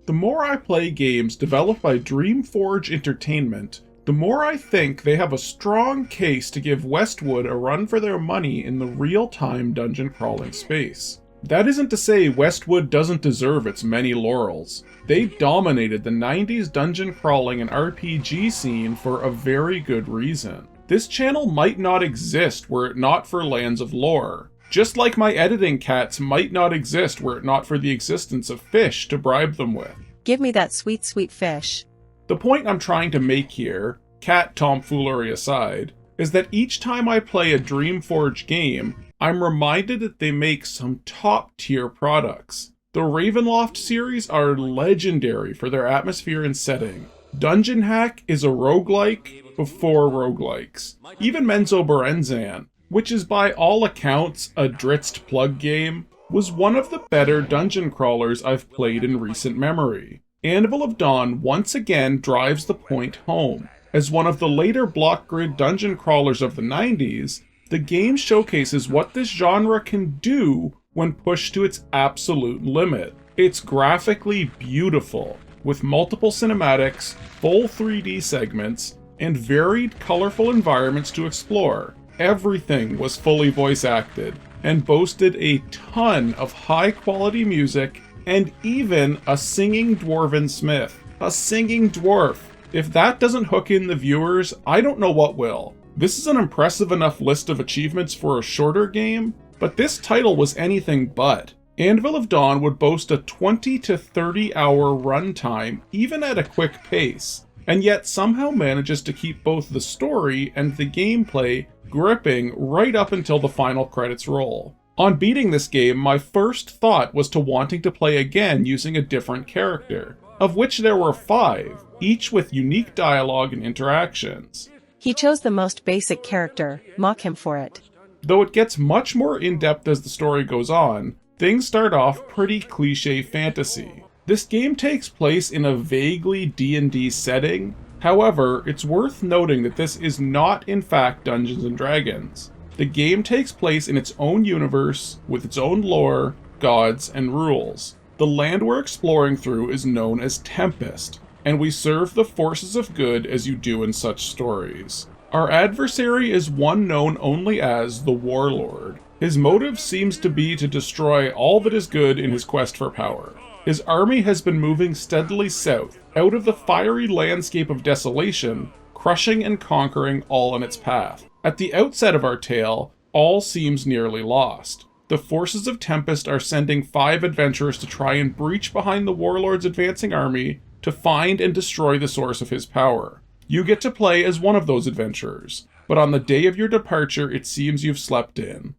The more I play games developed by Dreamforge Intertainment, the more I think they have a strong case to give Westwood a run for their money in the real-time dungeon crawling space. That isn't to say Westwood doesn't deserve its many laurels. They dominated the 90s dungeon crawling and RPG scene for a very good reason. This channel might not exist were it not for Lands of Lore, just like my editing cats might not exist were it not for the existence of fish to bribe them with. Give me that sweet, sweet fish. The point I'm trying to make here, cat tomfoolery aside, is that each time I play a Dreamforge game, I'm reminded that they make some top-tier products. The Ravenloft series are legendary for their atmosphere and setting. Dungeon Hack is a roguelike before roguelikes. Even Menzoberranzan, which is by all accounts a Dritzt plug game, was one of the better dungeon crawlers I've played in recent memory. Anvil of Dawn once again drives the point home. As one of the later block grid dungeon crawlers of the 90s, the game showcases what this genre can do when pushed to its absolute limit. It's graphically beautiful, with multiple cinematics, full 3D segments, and varied colorful environments to explore. Everything was fully voice acted, and boasted a ton of high quality music, and even a singing dwarven smith. A singing dwarf! If that doesn't hook in the viewers, I don't know what will. This is an impressive enough list of achievements for a shorter game, but this title was anything but. Anvil of Dawn would boast a 20 to 30 hour runtime, even at a quick pace, and yet somehow manages to keep both the story and the gameplay gripping right up until the final credits roll. On beating this game, my first thought was to wanting to play again using a different character, of which there were 5, each with unique dialogue and interactions. He chose the most basic character, mock him for it. Though it gets much more in-depth as the story goes on, things start off pretty cliché fantasy. This game takes place in a vaguely D&D setting, however, it's worth noting that this is not in fact Dungeons & Dragons. The game takes place in its own universe, with its own lore, gods, and rules. The land we're exploring through is known as Tempest, and we serve the forces of good as you do in such stories. Our adversary is one known only as the Warlord. His motive seems to be to destroy all that is good in his quest for power. His army has been moving steadily south, out of the fiery landscape of desolation, crushing and conquering all in its path. At the outset of our tale, all seems nearly lost. The forces of Tempest are sending 5 adventurers to try and breach behind the Warlord's advancing army to find and destroy the source of his power. You get to play as one of those adventurers, but on the day of your departure, it seems you've slept in.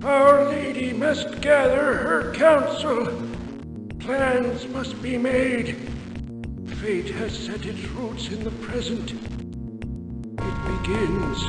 Our Lady must gather her council. Plans must be made. Fate has set its roots in the present. It begins.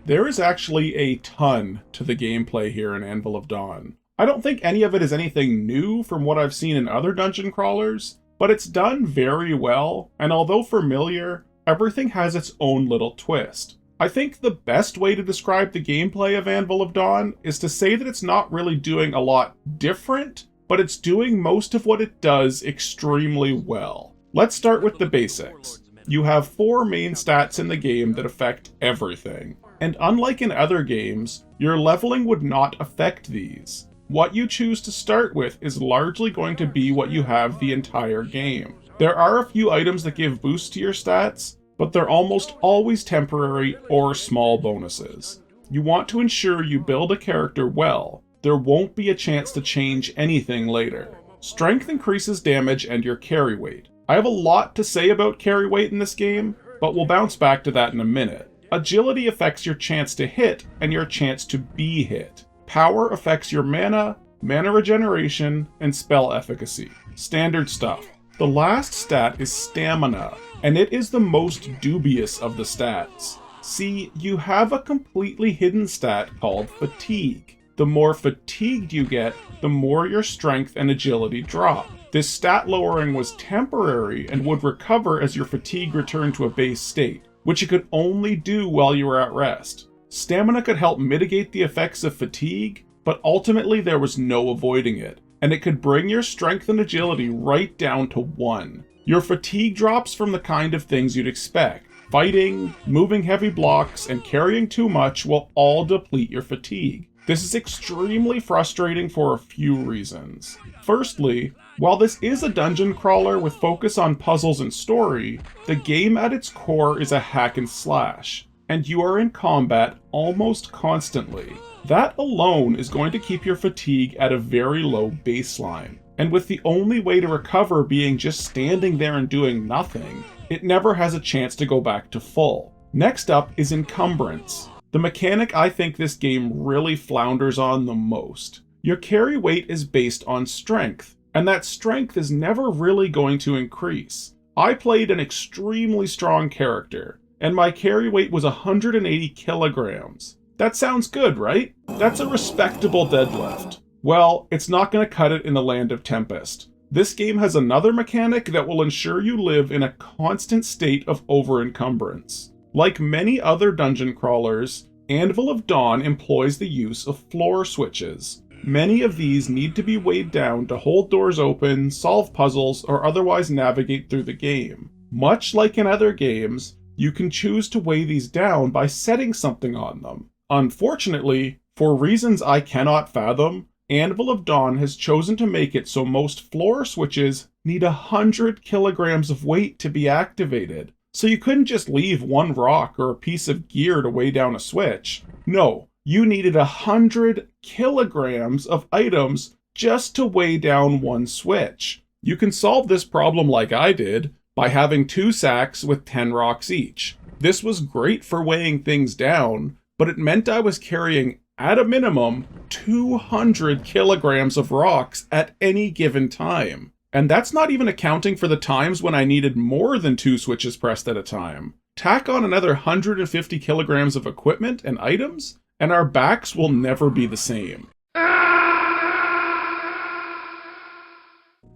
There is actually a ton to the gameplay here in Anvil of Dawn. I don't think any of it is anything new from what I've seen in other dungeon crawlers, but it's done very well, and although familiar, everything has its own little twist. I think the best way to describe the gameplay of Anvil of Dawn is to say that it's not really doing a lot different, but it's doing most of what it does extremely well. Let's start with the basics. You have 4 main stats in the game that affect everything, and unlike in other games, your leveling would not affect these. What you choose to start with is largely going to be what you have the entire game. There are a few items that give boosts to your stats, but they're almost always temporary or small bonuses. You want to ensure you build a character well. There won't be a chance to change anything later. Strength increases damage and your carry weight. I have a lot to say about carry weight in this game, but we'll bounce back to that in a minute. Agility affects your chance to hit and your chance to be hit. Power affects your mana regeneration, and spell efficacy. Standard stuff. The last stat is stamina, and it is the most dubious of the stats. See, you have a completely hidden stat called fatigue. the more fatigued you get, the more your strength and agility drop. This stat lowering was temporary and would recover as your fatigue returned to a base state, which it could only do while you were at rest. Stamina could help mitigate the effects of fatigue, but ultimately there was no avoiding it, and it could bring your strength and agility right down to 1. Your fatigue drops from the kind of things you'd expect. Fighting, moving heavy blocks, and carrying too much will all deplete your fatigue. This is extremely frustrating for a few reasons. Firstly, while this is a dungeon crawler with focus on puzzles and story, the game at its core is a hack and slash, and you are in combat almost constantly. That alone is going to keep your fatigue at a very low baseline, and with the only way to recover being just standing there and doing nothing, it never has a chance to go back to full. Next up is encumbrance. The mechanic I think this game really flounders on the most. Your carry weight is based on strength, and that strength is never really going to increase. I played an extremely strong character, and my carry weight was 180 kilograms. That sounds good, right? That's a respectable deadlift. Well, it's not going to cut it in the Land of Tempest. This game has another mechanic that will ensure you live in a constant state of over-encumbrance. Like many other dungeon crawlers, Anvil of Dawn employs the use of floor switches. Many of these need to be weighed down to hold doors open, solve puzzles, or otherwise navigate through the game. Much like in other games, you can choose to weigh these down by setting something on them. Unfortunately, for reasons I cannot fathom, Anvil of Dawn has chosen to make it so most floor switches need 100 kilograms of weight to be activated. So you couldn't just leave one rock or a piece of gear to weigh down a switch. No, you needed 100 kilograms of items just to weigh down one switch. You can solve this problem like I did by having 2 sacks with 10 rocks each. This was great for weighing things down, but it meant I was carrying, at a minimum, 200 kilograms of rocks at any given time. And that's not even accounting for the times when I needed more than 2 switches pressed at a time. Tack on another 150 kilograms of equipment and items, and our backs will never be the same.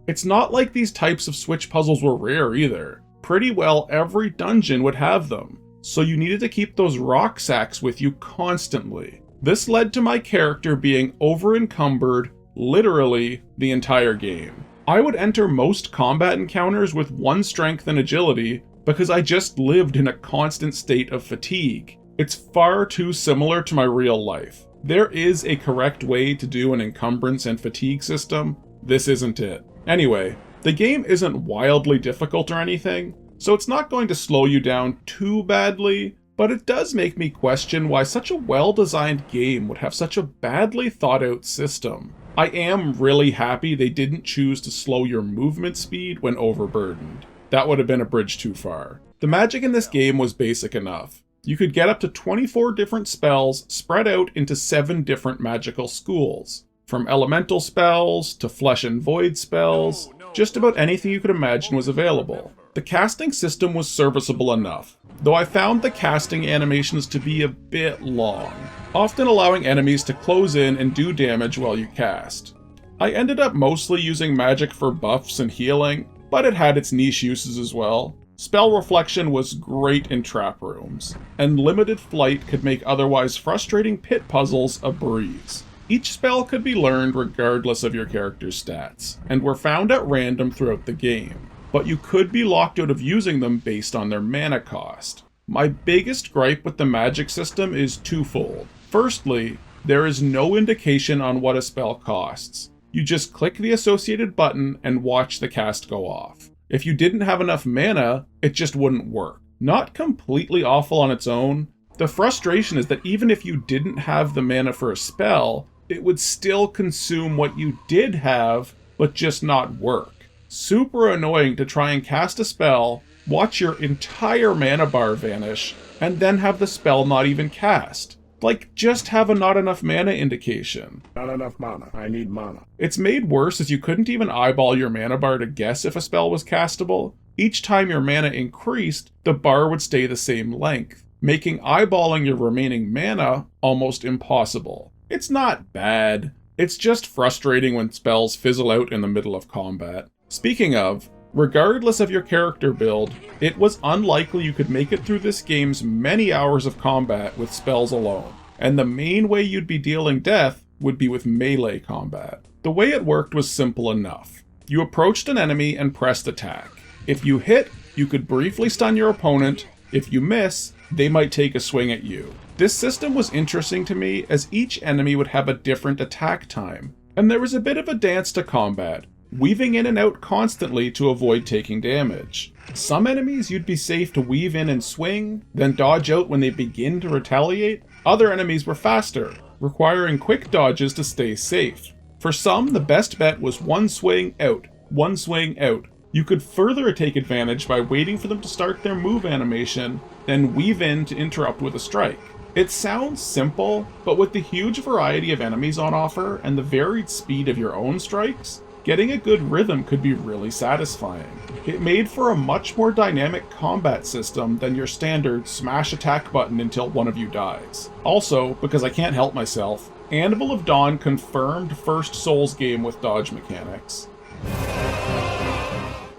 It's not like these types of switch puzzles were rare either. Pretty well every dungeon would have them, so you needed to keep those rock sacks with you constantly. This led to my character being over-encumbered literally the entire game. I would enter most combat encounters with 1 strength and agility because I just lived in a constant state of fatigue. It's far too similar to my real life. There is a correct way to do an encumbrance and fatigue system. This isn't it. Anyway, the game isn't wildly difficult or anything, so it's not going to slow you down too badly, but it does make me question why such a well-designed game would have such a badly thought-out system. I am really happy they didn't choose to slow your movement speed when overburdened. That would have been a bridge too far. The magic in this game was basic enough. You could get up to 24 different spells spread out into 7 different magical schools. From elemental spells to flesh and void spells, just about anything you could imagine was available. The casting system was serviceable enough, though I found the casting animations to be a bit long, often allowing enemies to close in and do damage while you cast. I ended up mostly using magic for buffs and healing, but it had its niche uses as well. Spell reflection was great in trap rooms, and limited flight could make otherwise frustrating pit puzzles a breeze. Each spell could be learned regardless of your character's stats, and were found at random throughout the game, but you could be locked out of using them based on their mana cost. My biggest gripe with the magic system is twofold. Firstly, there is no indication on what a spell costs. You just click the associated button and watch the cast go off. If you didn't have enough mana, it just wouldn't work. Not completely awful on its own. The frustration is that even if you didn't have the mana for a spell, it would still consume what you did have, but just not work. Super annoying to try and cast a spell, watch your entire mana bar vanish, and then have the spell not even cast. Like, just have a not enough mana indication. Not enough mana. I need mana. It's made worse as you couldn't even eyeball your mana bar to guess if a spell was castable. Each time your mana increased, the bar would stay the same length, making eyeballing your remaining mana almost impossible. It's not bad. It's just frustrating when spells fizzle out in the middle of combat. Speaking of, regardless of your character build, it was unlikely you could make it through this game's many hours of combat with spells alone, and the main way you'd be dealing death would be with melee combat. The way it worked was simple enough. You approached an enemy and pressed attack. If you hit, you could briefly stun your opponent. If you miss, they might take a swing at you. This system was interesting to me as each enemy would have a different attack time, and there was a bit of a dance to combat, weaving in and out constantly to avoid taking damage. Some enemies you'd be safe to weave in and swing, then dodge out when they begin to retaliate. Other enemies were faster, requiring quick dodges to stay safe. For some, the best bet was one swing out, one swing out. You could further take advantage by waiting for them to start their move animation, then weave in to interrupt with a strike. It sounds simple, but with the huge variety of enemies on offer and the varied speed of your own strikes, getting a good rhythm could be really satisfying. It made for a much more dynamic combat system than your standard smash attack button until one of you dies. Also, because I can't help myself, Anvil of Dawn confirmed first Souls game with dodge mechanics.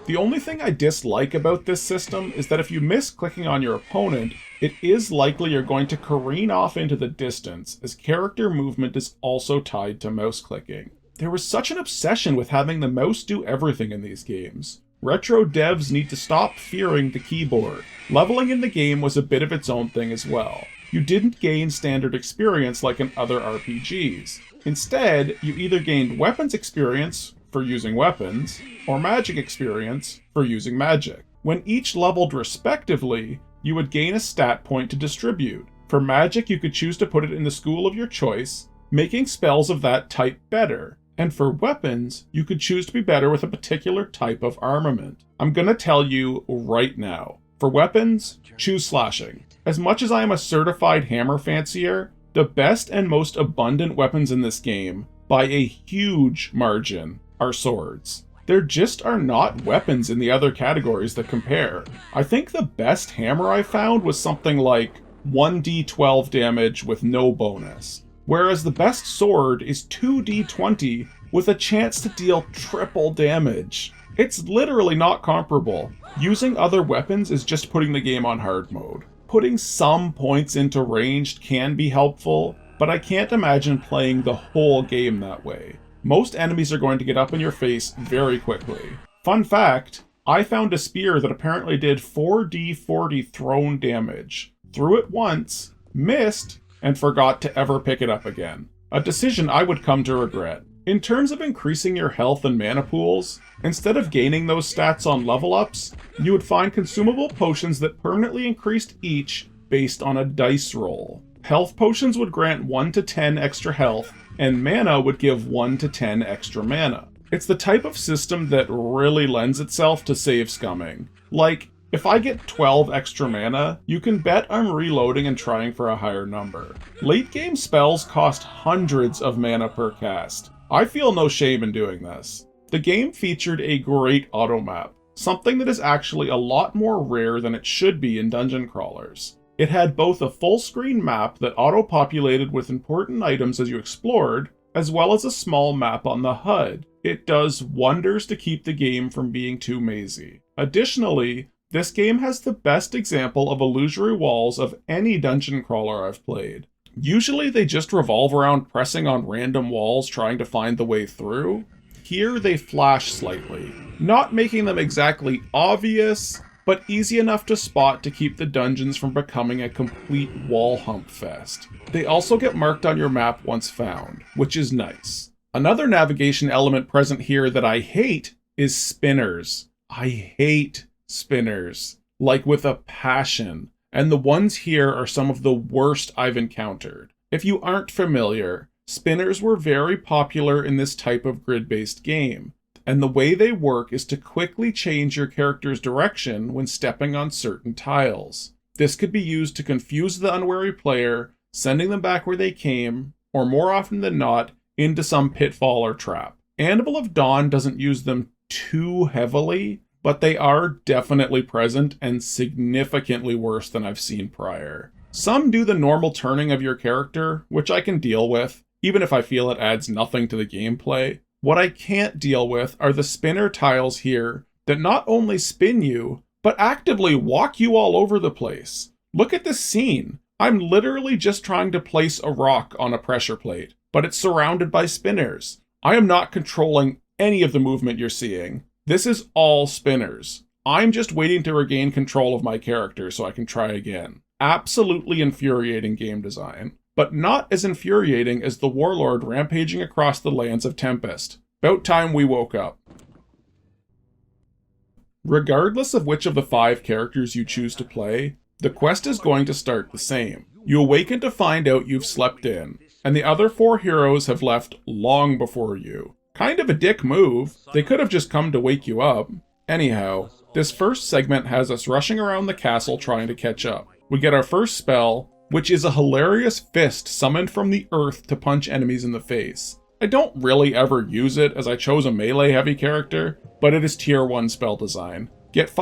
The only thing I dislike about this system is that if you miss clicking on your opponent, it is likely you're going to careen off into the distance, as character movement is also tied to mouse clicking. There was such an obsession with having the mouse do everything in these games. Retro devs need to stop fearing the keyboard. Leveling in the game was a bit of its own thing as well. You didn't gain standard experience like in other RPGs. Instead, you either gained weapons experience for using weapons, or magic experience for using magic. When each leveled respectively, you would gain a stat point to distribute. For magic, you could choose to put it in the school of your choice, making spells of that type better. And for weapons, you could choose to be better with a particular type of armament. I'm gonna tell you right now. For weapons, choose slashing. As much as I am a certified hammer fancier, the best and most abundant weapons in this game, by a huge margin, are swords. There just are not weapons in the other categories that compare. I think the best hammer I found was something like 1d12 damage with no bonus, whereas the best sword is 2d20 with a chance to deal triple damage. It's literally not comparable. Using other weapons is just putting the game on hard mode. Putting some points into ranged can be helpful, but I can't imagine playing the whole game that way. Most enemies are going to get up in your face very quickly. Fun fact, I found a spear that apparently did 4d40 thrown damage. Threw it once, missed, and forgot to ever pick it up again. A decision I would come to regret. In terms of increasing your health and mana pools, instead of gaining those stats on level ups, you would find consumable potions that permanently increased each based on a dice roll. Health potions would grant 1 to 10 extra health, and mana would give 1 to 10 extra mana. It's the type of system that really lends itself to save scumming. Like, if I get 12 extra mana, you can bet I'm reloading and trying for a higher number. Late game spells cost hundreds of mana per cast. I feel no shame in doing this. The game featured a great auto map, something that is actually a lot more rare than it should be in dungeon crawlers. It had both a full screen map that auto-populated with important items as you explored, as well as a small map on the HUD. It does wonders to keep the game from being too mazy. Additionally, this game has the best example of illusory walls of any dungeon crawler I've played. Usually they just revolve around pressing on random walls trying to find the way through. Here they flash slightly, not making them exactly obvious, but easy enough to spot to keep the dungeons from becoming a complete wall hump fest. They also get marked on your map once found, which is nice. Another navigation element present here that I hate is spinners. I hate spinners, like with a passion, and the ones here are some of the worst I've encountered. If you aren't familiar, spinners were very popular in this type of grid-based game, and the way they work is to quickly change your character's direction when stepping on certain tiles. This could be used to confuse the unwary player, sending them back where they came, or more often than not, into some pitfall or trap. Anvil of Dawn doesn't use them too heavily, but they are definitely present and significantly worse than I've seen prior. Some do the normal turning of your character, which I can deal with. even if I feel it adds nothing to the gameplay. What I can't deal with are the spinner tiles here that not only spin you, but actively walk you all over the place. Look at this scene. I'm literally just trying to place a rock on a pressure plate, but it's surrounded by spinners. I am not controlling any of the movement you're seeing. This is all spinners. I'm just waiting to regain control of my character so I can try again. Absolutely infuriating game design, but not as infuriating as the warlord rampaging across the lands of Tempest. About time we woke up. Regardless of which of the 5 characters you choose to play, the quest is going to start the same. You awaken to find out you've slept in, and the other 4 heroes have left long before you. Kind of a dick move. They could have just come to wake you up. Anyhow, this first segment has us rushing around the castle trying to catch up. We get our first spell, which is a hilarious fist summoned from the earth to punch enemies in the face. I don't really ever use it as I chose a melee heavy character, but it is tier 1 spell design. Get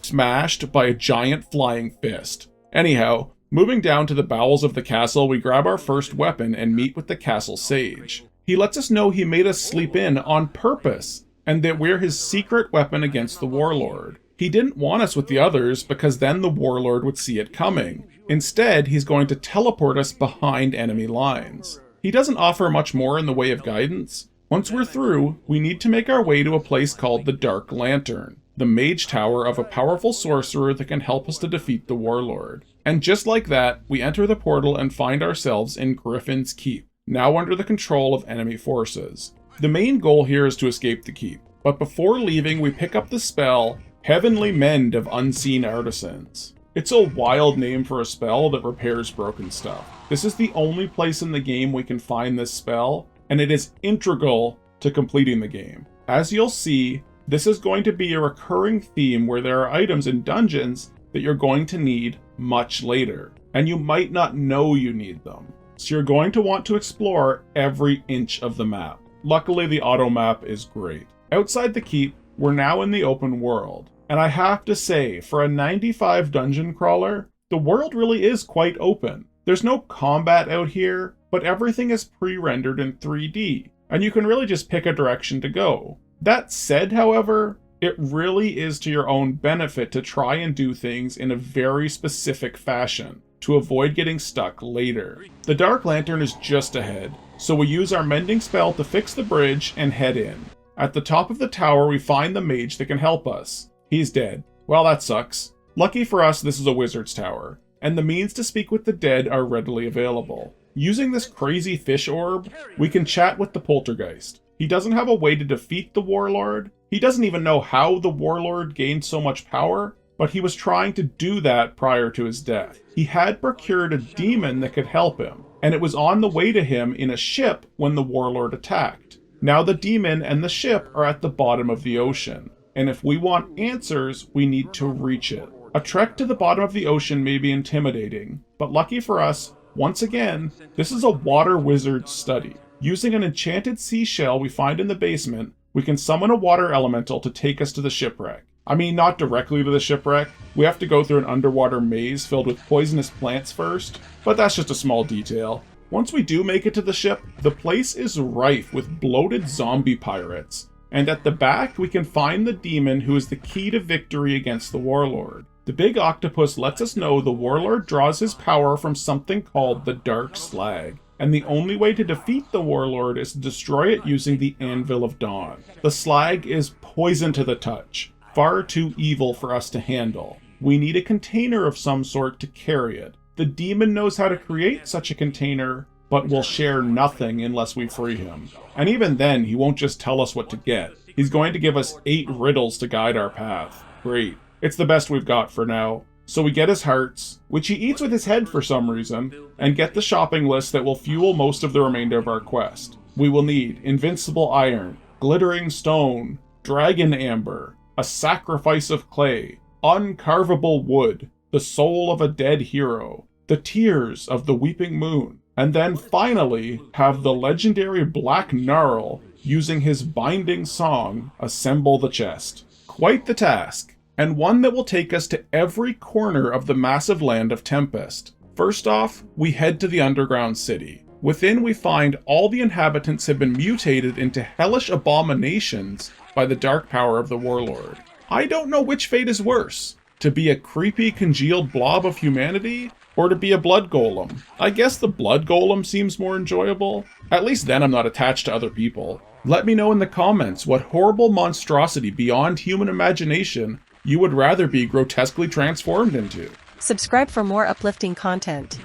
smashed by a giant flying fist. Anyhow, moving down to the bowels of the castle, we grab our first weapon and meet with the castle sage. He lets us know he made us sleep in on purpose, and that we're his secret weapon against the warlord. He didn't want us with the others because then the warlord would see it coming. Instead, he's going to teleport us behind enemy lines. He doesn't offer much more in the way of guidance. Once we're through, we need to make our way to a place called the Dark Lantern, the mage tower of a powerful sorcerer that can help us to defeat the warlord. And just like that, we enter the portal and find ourselves in Griffin's Keep, now under the control of enemy forces. The main goal here is to escape the keep, but before leaving we pick up the spell, Heavenly Mend of Unseen Artisans. It's a wild name for a spell that repairs broken stuff. This is the only place in the game we can find this spell, and it is integral to completing the game. As you'll see, this is going to be a recurring theme where there are items in dungeons that you're going to need much later, and you might not know you need them. So you're going to want to explore every inch of the map. Luckily, the auto map is great. Outside the keep, we're now in the open world. And I have to say, for a 95 dungeon crawler, the world really is quite open. There's no combat out here, but everything is pre-rendered in 3D, and you can really just pick a direction to go. That said, however, it really is to your own benefit to try and do things in a very specific fashion, to avoid getting stuck later. The Dark Lantern is just ahead, so we use our mending spell to fix the bridge and head in. At the top of the tower we find the mage that can help us. He's dead. Well, that sucks. Lucky for us, this is a wizard's tower, and the means to speak with the dead are readily available. Using this crazy fish orb, we can chat with the poltergeist. He doesn't have a way to defeat the warlord. He doesn't even know how the warlord gained so much power, but he was trying to do that prior to his death. He had procured a demon that could help him, and it was on the way to him in a ship when the warlord attacked. Now the demon and the ship are at the bottom of the ocean, and if we want answers, we need to reach it. A trek to the bottom of the ocean may be intimidating, but lucky for us, once again, this is a water wizard's study. Using an enchanted seashell we find in the basement, we can summon a water elemental to take us to the shipwreck. I mean, not directly to the shipwreck. We have to go through an underwater maze filled with poisonous plants first, but that's just a small detail. Once we do make it to the ship, the place is rife with bloated zombie pirates, and at the back we can find the demon who is the key to victory against the warlord. The big octopus lets us know the warlord draws his power from something called the Dark Slag, and the only way to defeat the warlord is to destroy it using the Anvil of Dawn. The slag is poison to the touch, far too evil for us to handle. We need a container of some sort to carry it. The demon knows how to create such a container, but will share nothing unless we free him. And even then, he won't just tell us what to get. He's going to give us 8 riddles to guide our path. Great. It's the best we've got for now. So we get his hearts, which he eats with his head for some reason, and get the shopping list that will fuel most of the remainder of our quest. We will need invincible iron, glittering stone, dragon amber, a sacrifice of clay, uncarvable wood, the soul of a dead hero, the tears of the weeping moon, and then finally have the legendary Black Gnarl, using his binding song, assemble the chest. Quite the task, and one that will take us to every corner of the massive land of Tempest. First off, we head to the underground city. Within we find all the inhabitants have been mutated into hellish abominations by the dark power of the warlord. I don't know which fate is worse, to be a creepy congealed blob of humanity, or to be a blood golem. I guess the blood golem seems more enjoyable. At least then I'm not attached to other people. Let me know in the comments what horrible monstrosity beyond human imagination you would rather be grotesquely transformed into. Subscribe for more uplifting content.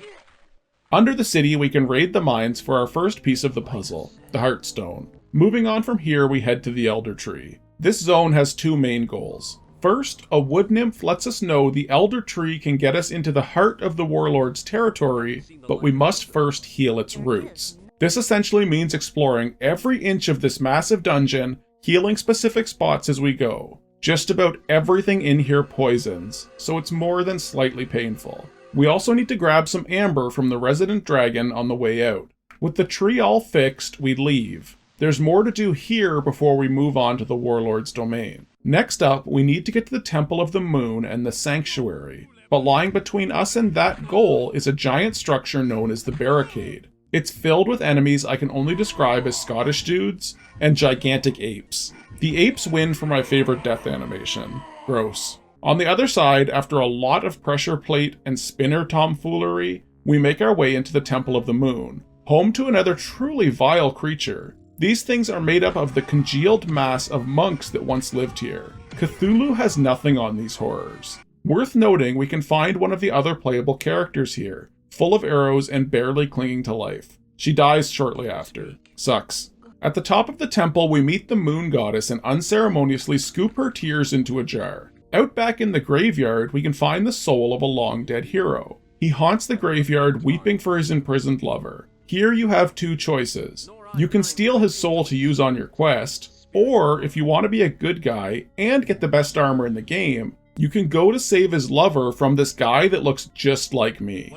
Under the city, we can raid the mines for our first piece of the puzzle, the Heartstone. Moving on from here, we head to the Elder Tree. This zone has two main goals. First, a wood nymph lets us know the Elder Tree can get us into the heart of the warlord's territory, but we must first heal its roots. This essentially means exploring every inch of this massive dungeon, healing specific spots as we go. Just about everything in here poisons, so it's more than slightly painful. We also need to grab some amber from the resident dragon on the way out. With the tree all fixed, we leave. There's more to do here before we move on to the warlord's domain. Next up, we need to get to the Temple of the Moon and the Sanctuary. But lying between us and that goal is a giant structure known as the Barricade. It's filled with enemies I can only describe as Scottish dudes and gigantic apes. The apes win for my favorite death animation. Gross. On the other side, after a lot of pressure plate and spinner tomfoolery, we make our way into the Temple of the Moon, home to another truly vile creature. These things are made up of the congealed mass of monks that once lived here. Cthulhu has nothing on these horrors. Worth noting, we can find one of the other playable characters here, full of arrows and barely clinging to life. She dies shortly after. Sucks. At the top of the temple, we meet the moon goddess and unceremoniously scoop her tears into a jar. Out back in the graveyard, we can find the soul of a long-dead hero. He haunts the graveyard weeping for his imprisoned lover. Here you have two choices. You can steal his soul to use on your quest, or if you want to be a good guy and get the best armor in the game, you can go to save his lover from this guy that looks just like me.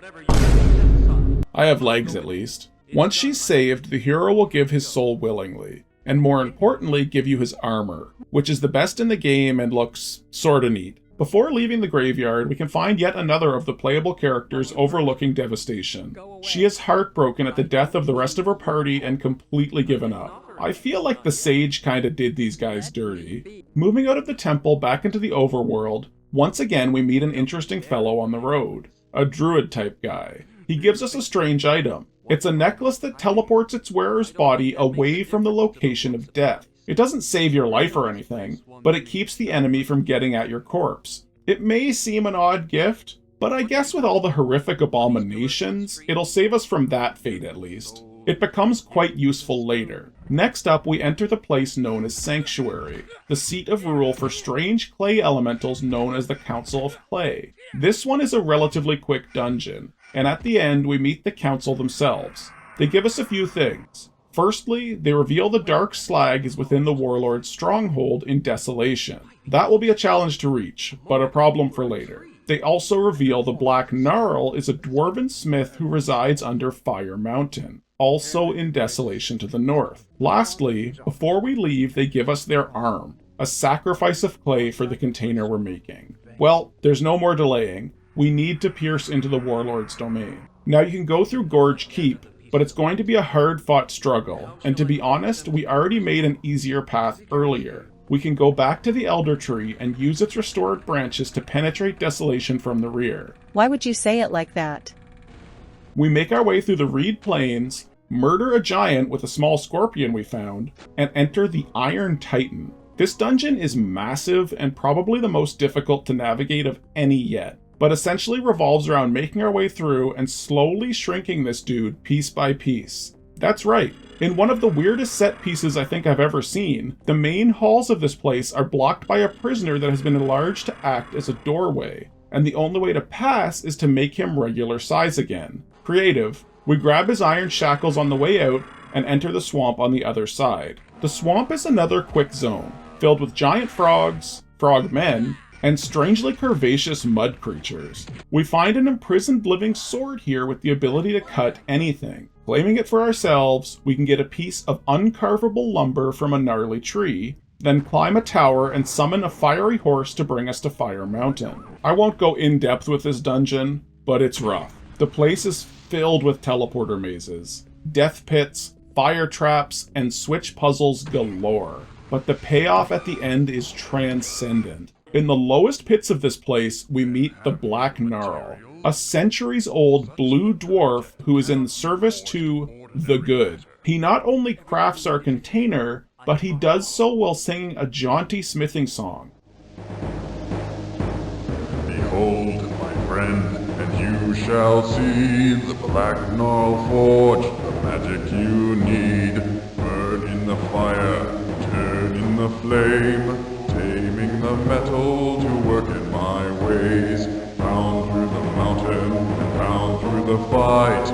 I have legs at least. Once she's saved, the hero will give his soul willingly, and more importantly, give you his armor, which is the best in the game and looks sorta neat. Before leaving the graveyard, we can find yet another of the playable characters overlooking devastation. She is heartbroken at the death of the rest of her party and completely given up. I feel like the sage kinda did these guys dirty. Moving out of the temple back into the overworld, once again we meet an interesting fellow on the road. A druid type guy. He gives us a strange item. It's a necklace that teleports its wearer's body away from the location of death. It doesn't save your life or anything, but it keeps the enemy from getting at your corpse. It may seem an odd gift, but I guess with all the horrific abominations, it'll save us from that fate at least. It becomes quite useful later. Next up, we enter the place known as Sanctuary, the seat of rule for strange clay elementals known as the Council of Clay. This one is a relatively quick dungeon, and at the end we meet the council themselves. They give us a few things. Firstly, they reveal the dark slag is within the warlord's stronghold in Desolation. That will be a challenge to reach, but a problem for later. They also reveal the Black Gnarl is a dwarven smith who resides under Fire Mountain, also in Desolation to the north. Lastly, before we leave, they give us their arm, a sacrifice of clay for the container we're making. Well, there's no more delaying. We need to pierce into the warlord's domain. Now you can go through Gorge Keep, but it's going to be a hard-fought struggle, and to be honest, we already made an easier path earlier. We can go back to the Elder Tree and use its restored branches to penetrate Desolation from the rear. Why would you say it like that? We make our way through the Reed Plains, murder a giant with a small scorpion we found, and enter the Iron Titan. This dungeon is massive and probably the most difficult to navigate of any yet, but essentially revolves around making our way through and slowly shrinking this dude piece by piece. That's right, in one of the weirdest set pieces I think I've ever seen, the main halls of this place are blocked by a prisoner that has been enlarged to act as a doorway, and the only way to pass is to make him regular size again. Creative. We grab his iron shackles on the way out and enter the swamp on the other side. The swamp is another quick zone, filled with giant frogs, frogmen, and strangely curvaceous mud creatures. We find an imprisoned living sword here with the ability to cut anything. Claiming it for ourselves, we can get a piece of uncarvable lumber from a gnarly tree, then climb a tower and summon a fiery horse to bring us to Fire Mountain. I won't go in depth with this dungeon, but it's rough. The place is filled with teleporter mazes. death pits, fire traps, and switch puzzles galore. But the payoff at the end is transcendent. In the lowest pits of this place, we meet the Black Gnarl, a centuries-old blue dwarf who is in service to the good. He not only crafts our container, but he does so while singing a jaunty smithing song. Behold, my friend, and you shall see the Black Gnarl forge, the magic you need. Burn in the fire, turn in the flame, taming the metal to work in my ways. Pound through the mountain, and pound through the fight,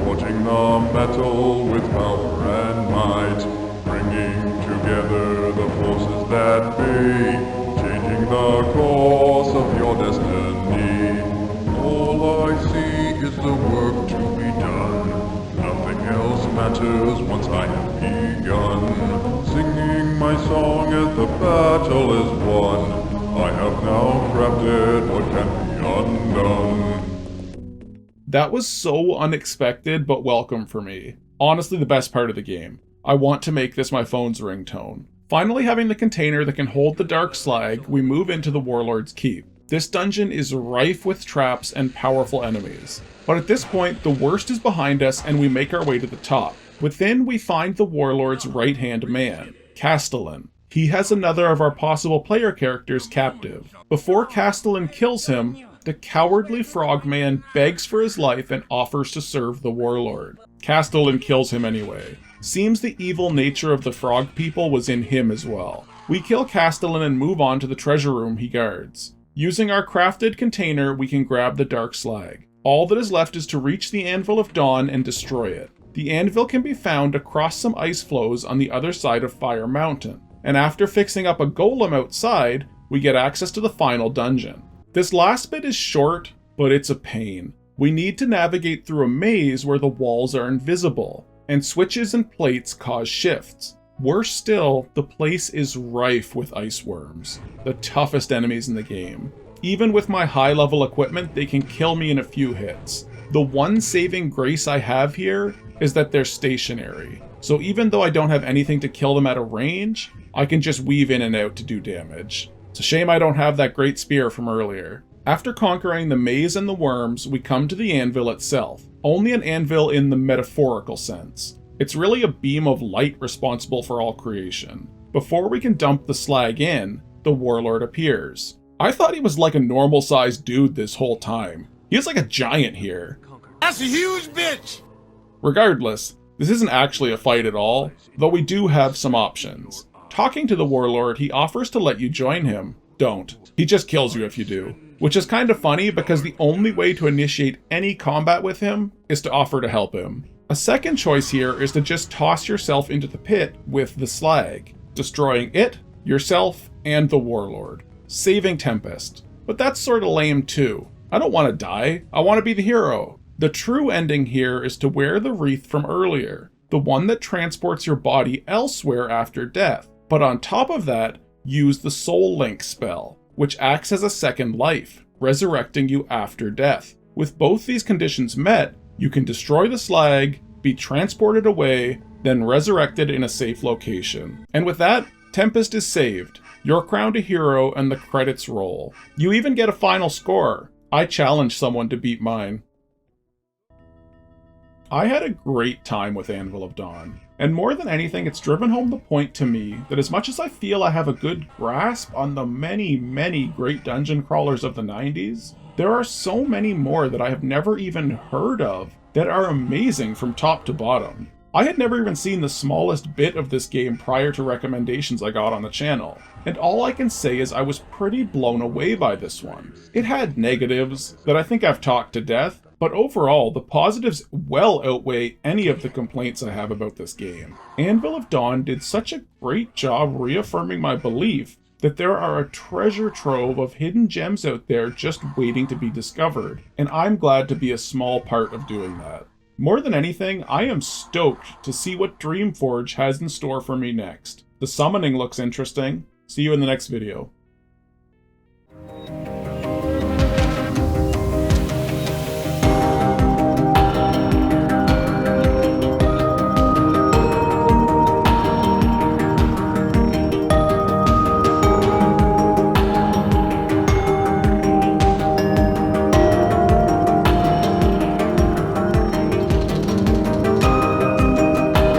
forging the metal with power and might, bringing together the forces that be, changing the course of your destiny. All I see is the work to be done. Nothing else matters once I have begun. Singing my song as the battle is won. I have now crafted what can be undone. That was so unexpected but welcome for me. Honestly, the best part of the game. I want to make this my phone's ringtone. Finally having the container that can hold the dark slag, we move into the Warlord's Keep. This dungeon is rife with traps and powerful enemies. But at this point, the worst is behind us and we make our way to the top. Within, we find the Warlord's right-hand man, Castellan. He has another of our possible player characters captive. Before Castellan kills him, the cowardly frogman begs for his life and offers to serve the Warlord. Castellan kills him anyway. Seems the evil nature of the frog people was in him as well. We kill Castellan and move on to the treasure room he guards. Using our crafted container, we can grab the dark slag. All that is left is to reach the Anvil of Dawn and destroy it. The anvil can be found across some ice floes on the other side of Fire Mountain. And after fixing up a golem outside, we get access to the final dungeon. This last bit is short, but it's a pain. We need to navigate through a maze where the walls are invisible, and switches and plates cause shifts. Worse still, the place is rife with ice worms, the toughest enemies in the game. Even with my high level equipment, they can kill me in a few hits. The one saving grace I have here is that they're stationary. So even though I don't have anything to kill them at a range, I can just weave in and out to do damage. It's a shame I don't have that great spear from earlier. After conquering the maze and the worms, we come to the anvil itself. Only an anvil in the metaphorical sense. It's really a beam of light responsible for all creation. Before we can dump the slag in, the Warlord appears. I thought he was like a normal sized dude this whole time. He is like a giant here. That's a huge bitch! Regardless, this isn't actually a fight at all, though we do have some options. Talking to the Warlord, he offers to let you join him. Don't. He just kills you if you do. Which is kind of funny because the only way to initiate any combat with him is to offer to help him. A second choice here is to just toss yourself into the pit with the slag, destroying it, yourself, and the Warlord, saving Tempest. But that's sorta lame too. I don't want to die, I want to be the hero. The true ending here is to wear the wreath from earlier, the one that transports your body elsewhere after death. But on top of that, use the Soul Link spell, which acts as a second life, resurrecting you after death. With both these conditions met, you can destroy the slag, be transported away, then resurrected in a safe location. And with that, Tempest is saved. You're crowned a hero and the credits roll. You even get a final score. I challenge someone to beat mine. I had a great time with Anvil of Dawn, and more than anything, it's driven home the point to me that as much as I feel I have a good grasp on the many great dungeon crawlers of the 90s, there are so many more that I have never even heard of that are amazing from top to bottom. I had never even seen the smallest bit of this game prior to recommendations I got on the channel, and all I can say is I was pretty blown away by this one. It had negatives that I think I've talked to death, but overall, the positives well outweigh any of the complaints I have about this game. Anvil of Dawn did such a great job reaffirming my belief that there are a treasure trove of hidden gems out there just waiting to be discovered, and I'm glad to be a small part of doing that. More than anything, I am stoked to see what Dreamforge has in store for me next. The summoning looks interesting. See you in the next video.